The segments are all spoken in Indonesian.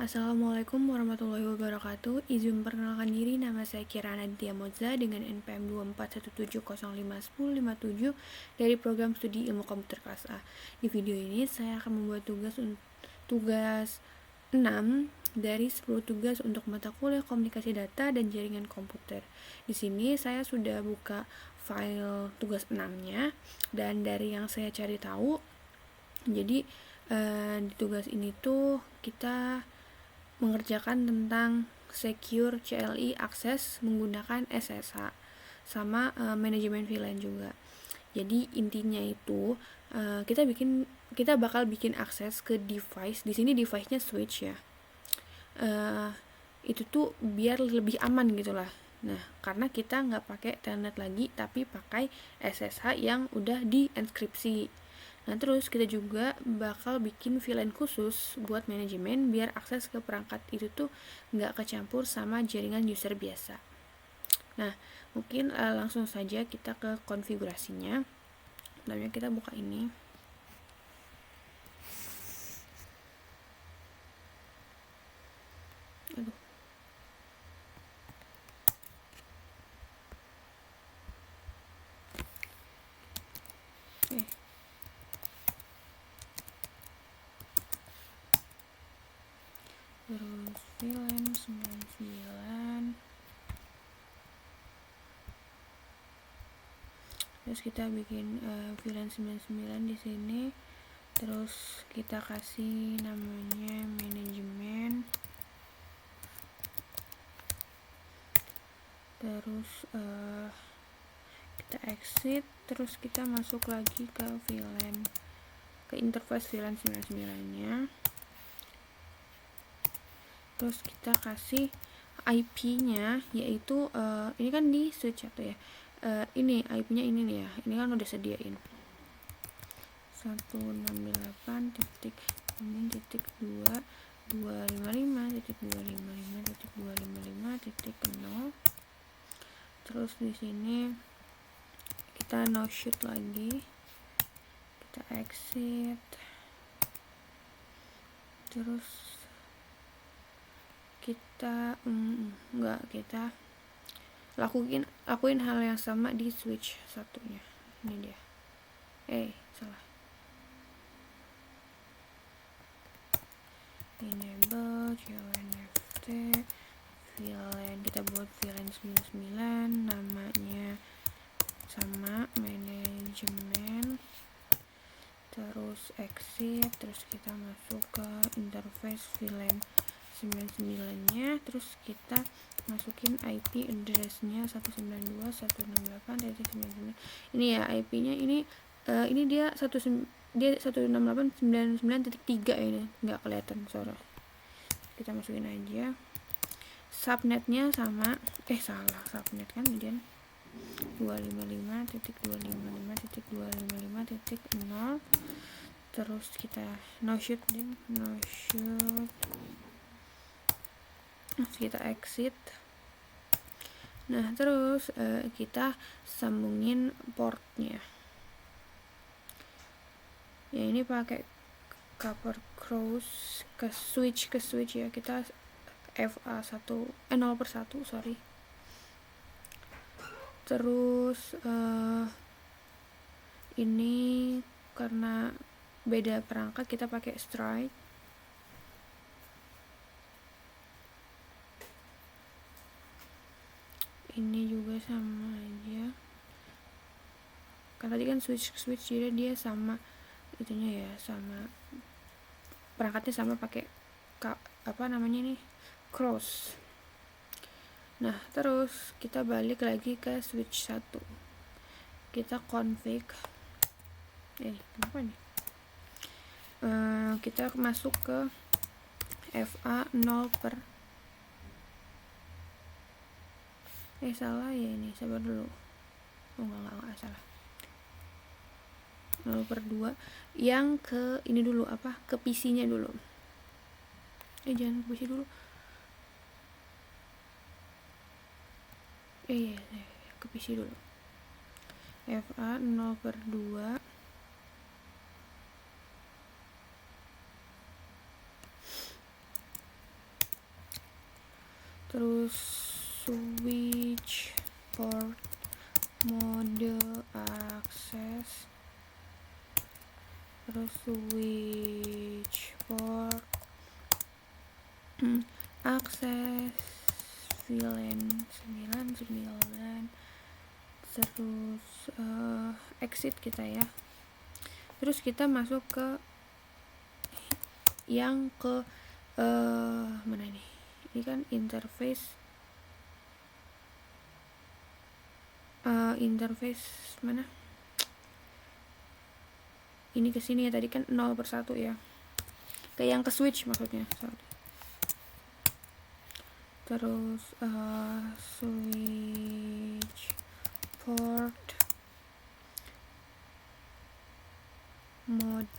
Assalamualaikum warahmatullahi wabarakatuh. Izin memperkenalkan diri, nama saya Kirana Aditya Moza dengan NPM 2417015157 dari program studi ilmu komputer kelas A. Di video ini saya akan membuat tugas 6 dari 10 tugas untuk mata kuliah komunikasi data dan jaringan komputer. Di sini saya sudah buka file tugas 6-nya, dan dari yang saya cari tahu, jadi di tugas ini tuh kita mengerjakan tentang secure CLI access menggunakan SSH sama manajemen VLAN juga. Jadi intinya itu kita bakal bikin akses ke device. Di sini device-nya switch ya. Itu tuh biar lebih aman gitulah. Nah, karena kita nggak pakai telnet lagi, tapi pakai SSH yang udah dienkripsi. Nah, terus kita juga bakal bikin VLAN khusus buat manajemen biar akses ke perangkat itu tuh nggak kecampur sama jaringan user biasa. Nah, mungkin langsung saja kita ke konfigurasinya. Pertama kita buka ini. Aduh. Terus VLAN 99. Terus kita bikin VLAN 99 di sini. Terus kita kasih namanya manajemen. Terus kita exit, terus kita masuk lagi ke VLAN, ke interface VLAN 99-nya. Terus kita kasih IP-nya, yaitu ini kan di switch atau ya. Ini IP-nya ini nih ya. Ini kan udah sediain. 168.2.255.255.255.0. Terus di sini kita no shoot lagi, kita exit, terus kita kita lakuin hal yang sama di switch satunya. Ini dia. Salah. Enable QNFT VLAN, kita buat VLAN 99, namanya sama manajemen. Terus exit, terus kita masuk ke interface VLAN 99-nya, terus kita masukin IP address-nya 192.168.99. Ini ya IP-nya, ini dia 168.99.3 ini, nggak kelihatan suara. Kita masukin aja. Subnetnya sama, subnet kan kemudian 255.255.255.0. terus kita no shoot, terus kita exit. Nah, terus kita sambungin portnya ya, ini pakai cover cross ke switch ya. Kita FA 0/1 sorry. Terus ini karena beda perangkat kita pakai strike. Ini juga sama aja, karena tadi kan switch jadi dia sama itunya ya, sama perangkatnya sama, pakai cross. Nah, terus kita balik lagi ke switch 1, kita config kenapa nih, kita masuk ke FA 0 per salah ya, ini sabar dulu. Enggak salah. 0/2 yang ke ini dulu, ke PC-nya dulu. Jangan PC dulu. Ke PC dulu. FA 0/2 terus switch port mode akses, terus switch port akses VLAN 9 terus exit kita ya. Terus kita masuk ke yang ke mana nih, ini kan interface mana, ini kesini ya, tadi kan 0/1 ya, ke yang ke switch maksudnya, sorry. Terus switch port mode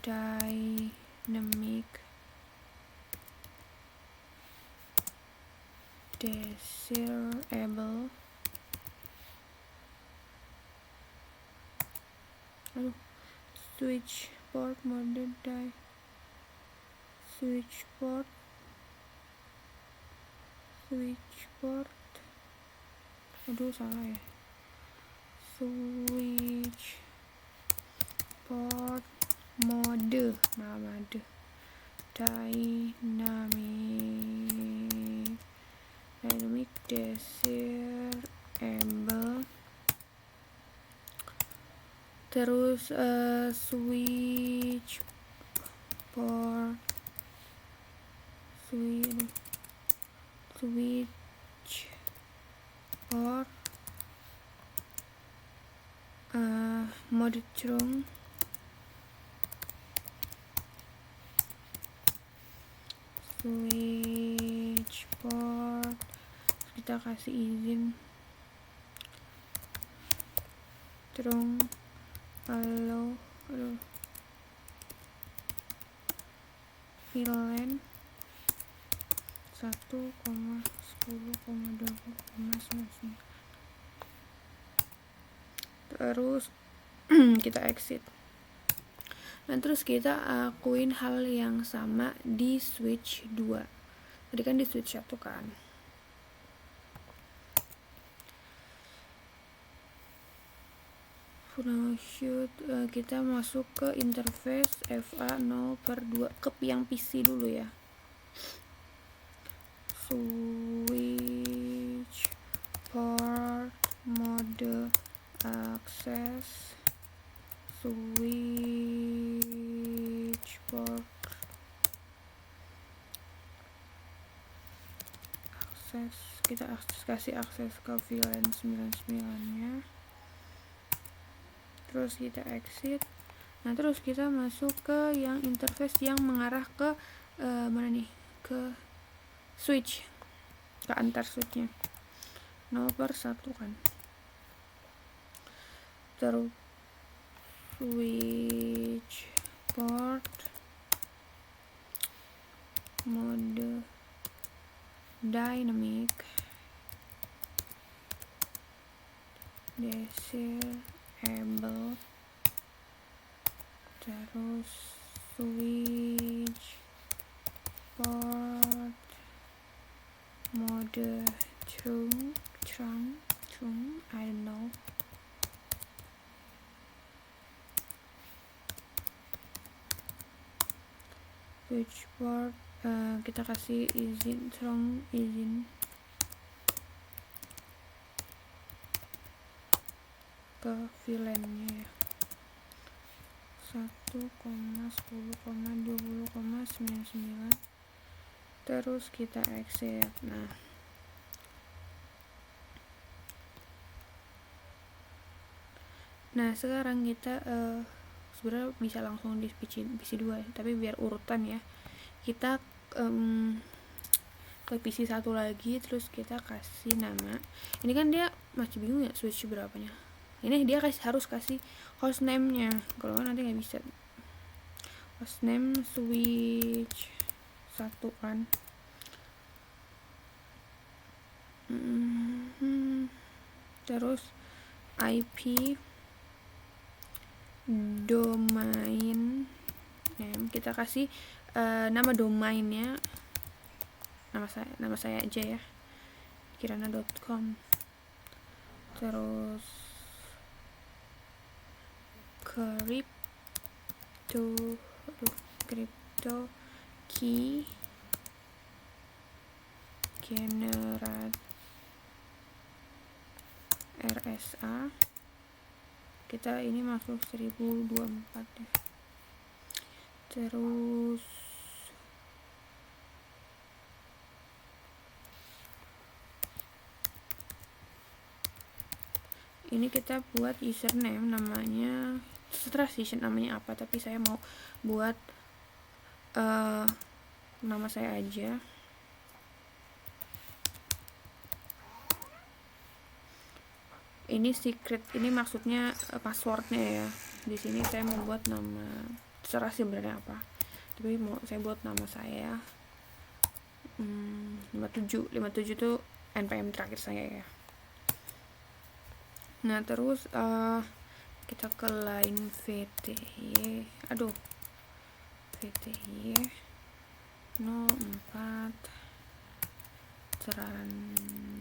dynamic desirable, switch port mode switch port salah ya, switch port mode dynamic desirable, terus switch port mode trunk, switch port kita kasih izin trunk allow VLAN 1,10,20,99, terus kita exit. Nah, terus kita akuin hal yang sama di switch 2. Tadi kan di switch 1 kan. Now shoot, kita masuk ke interface FA 0/2 ke yang PC dulu ya. Switch port mode akses, switch port akses, kita kasih akses ke VLAN 99 nya, terus kita exit. Nah, terus kita masuk ke yang interface yang mengarah ke mana nih, ke switch, ke antar switchnya 0/1 kan. Terus switch port mode dynamic desirable, terus switch port mode trunk I don't know, switch port kita kasih izin trunk, izin ke VLAN nya ya, 1,10,20,99, terus kita exit. Nah sekarang kita sebenarnya bisa langsung di PC 2 ya, tapi biar urutan ya, kita ke PC 1 lagi, terus kita kasih nama. Ini kan dia masih bingung ya switch berapanya, ini dia harus kasih hostname nya, kalau nanti nggak bisa. Hostname switch 1 kan, terus IP domain name, kita kasih nama domainnya nama saya aja ya, kirana.com. Terus crypto key generate RSA. Kita ini masuk 1024 ya. Terus ini kita buat username, namanya terserah sih namanya apa, tapi saya mau buat nama saya aja. Ini secret, ini maksudnya passwordnya ya. Di sini saya mau buat nama, terserah sih sebenarnya apa, tapi mau saya buat nama saya 57 tuh NPM terakhir saya ya. Nah terus kita ke line VTY, VTY 04 transport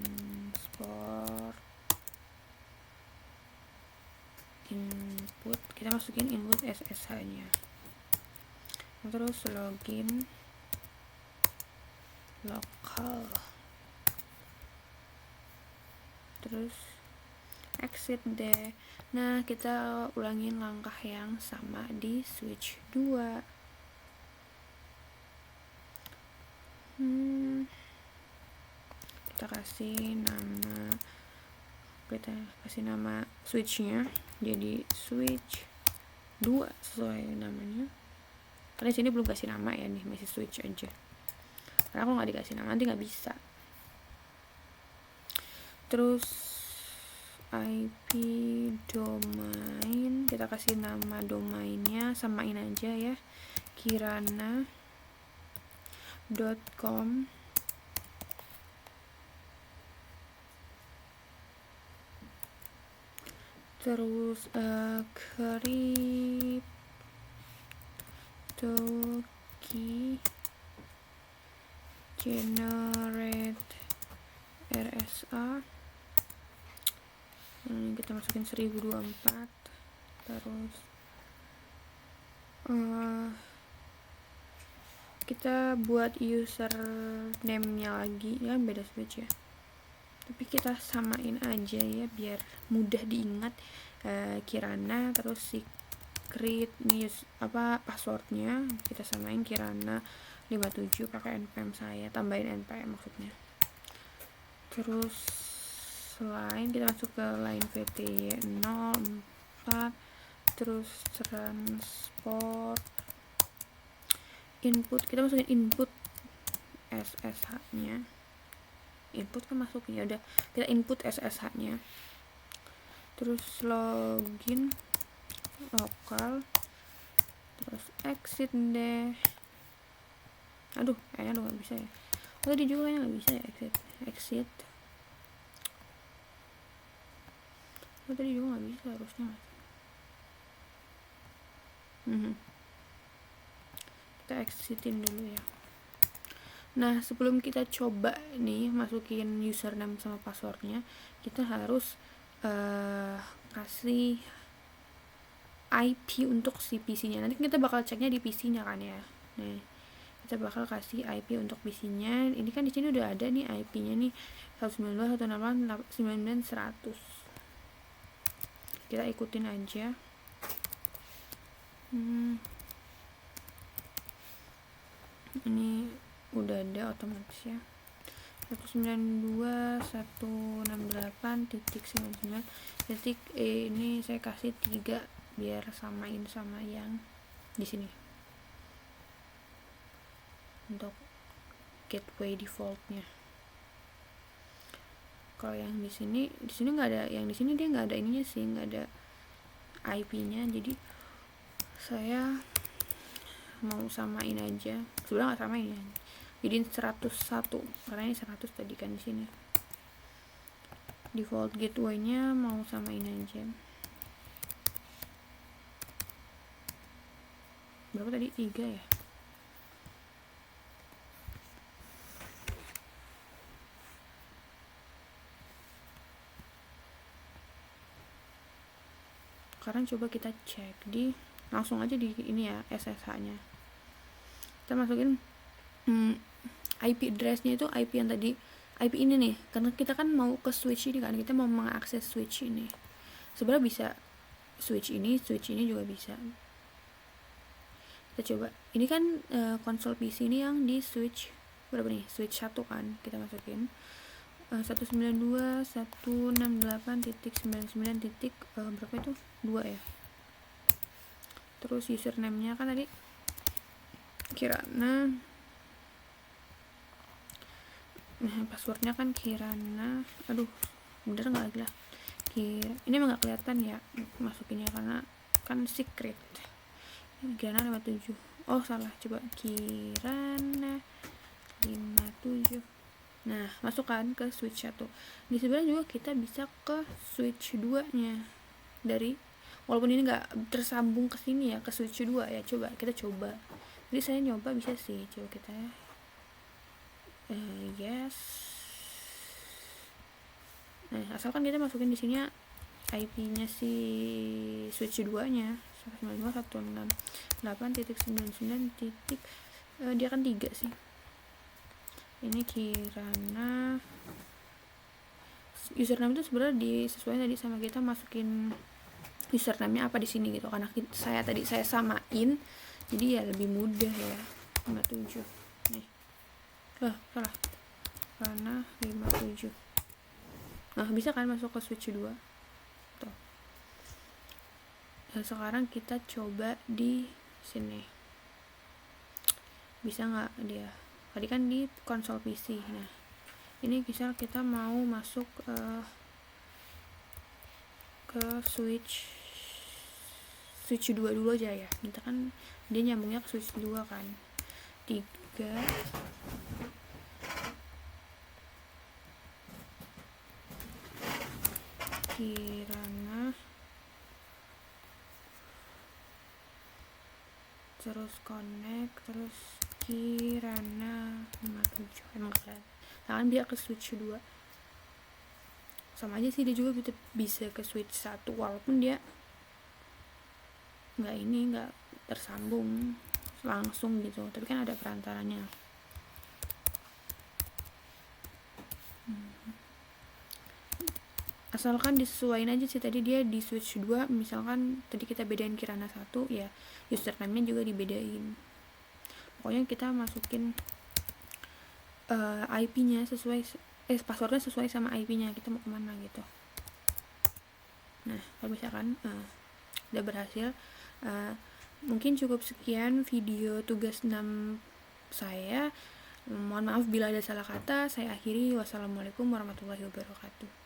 input, kita masukin input SSH nya. Terus login lokal, terus exit deh. Nah kita ulangin langkah yang sama di switch 2. Kita kasih nama switchnya jadi switch 2 sesuai namanya. Karena sini belum kasih nama ya, nih masih switch aja, karena kalau nggak dikasih nama nanti nggak bisa. Terus IP domain, kita kasih nama domainnya, samain aja ya, kirana.com. Terus crypto key generate RSA, kita masukin 1024. Terus kita buat username-nya lagi ya, beda switch ya, tapi kita samain aja ya biar mudah diingat. Kirana, terus secret news passwordnya kita samain kirana 57 pakai npm saya, tambahin npm maksudnya. Terus line, kita masuk ke line VTY 04, terus transport input, kita masukin input SSH nya. Input kan masuknya, udah kita input SSH nya. Terus login lokal, terus exit deh. Kayaknya nggak bisa ya, tadi juga kayaknya nggak bisa ya, exit tadi juga nggak bisa harusnya. Kita exitin dulu ya. Nah sebelum kita coba nih masukin username sama passwordnya, kita harus kasih IP untuk si PC-nya. Nanti kita bakal ceknya di PC-nya kan ya. Nah kita bakal kasih IP untuk PC-nya. Ini kan di sini udah ada nih IP-nya nih, 192.168.99.100. Kita ikutin aja. Ini udah ada otomatis ya, 192.168.99. Ini saya kasih 3 biar samain sama yang di sini untuk gateway defaultnya. Kalau yang di sini nggak ada, yang di sini dia nggak ada ininya sih, nggak ada IP-nya, jadi saya mau samain aja. Sebenarnya nggak samain ya, jadiin 101 karena ini 100 tadi kan di sini. Default gateway-nya mau samain aja. Berapa tadi? 3 ya. sekarang coba kita cek di langsung aja di ini ya, SSH nya kita masukin IP address-nya itu IP yang tadi, IP ini nih, karena kita kan mau ke switch ini kan, kita mau mengakses switch ini. Sebenarnya bisa switch ini juga bisa. Kita coba, ini kan konsol PC ini yang di switch berapa nih, switch 1 kan, kita masukin 192.168.99. Berapa itu, 2 ya. Terus username-nya kan tadi Kirana, passwordnya kan Kirana, aduh bener nggak lagi lah, ini emang nggak kelihatan ya masukinnya karena kan secret. Kirana 57, oh salah, coba Kirana 57. Nah, masukkan ke switch 1. Di sebelah juga kita bisa ke switch 2 nya dari, walaupun ini nggak tersambung ke sini ya, ke switch 2 ya, coba kita coba. Jadi saya nyoba bisa sih, coba kita yes. Nah, asalkan kita masukin di sini IP-nya si switch 2 nya 192.168.99. Dia kan 3 sih. Ini Kirana. Username itu sebenarnya disesuaikan tadi sama kita masukin username-nya apa di sini gitu, karena saya samain jadi ya lebih mudah ya. 57 nih, salah, karena 57. Nah, bisa kan masuk ke switch 2 tuh. Dan sekarang kita coba di sini, bisa nggak dia, tadi kan di konsol PC. Nah, ini misal kita mau masuk ke switch 2 dulu aja ya, kita kan dia nyambungnya ke switch 2 kan, 3 Kirana, terus connect, terus Kirana 57. Emang keren, nah kan dia ke switch 2 sama aja sih, dia juga bisa ke switch 1 walaupun dia nggak tersambung langsung gitu, tapi kan ada perantaranya. Asalkan disesuaikan aja sih, tadi dia di switch 2 misalkan tadi kita bedain Kirana 1 ya, username-nya juga dibedain. Pokoknya kita masukin IP-nya sesuai, passwordnya sesuai sama IP-nya, kita mau kemana gitu. Nah, kalau misalkan udah berhasil. Mungkin cukup sekian video tugas 6 saya. Mohon maaf bila ada salah kata. Saya akhiri. Wassalamualaikum warahmatullahi wabarakatuh.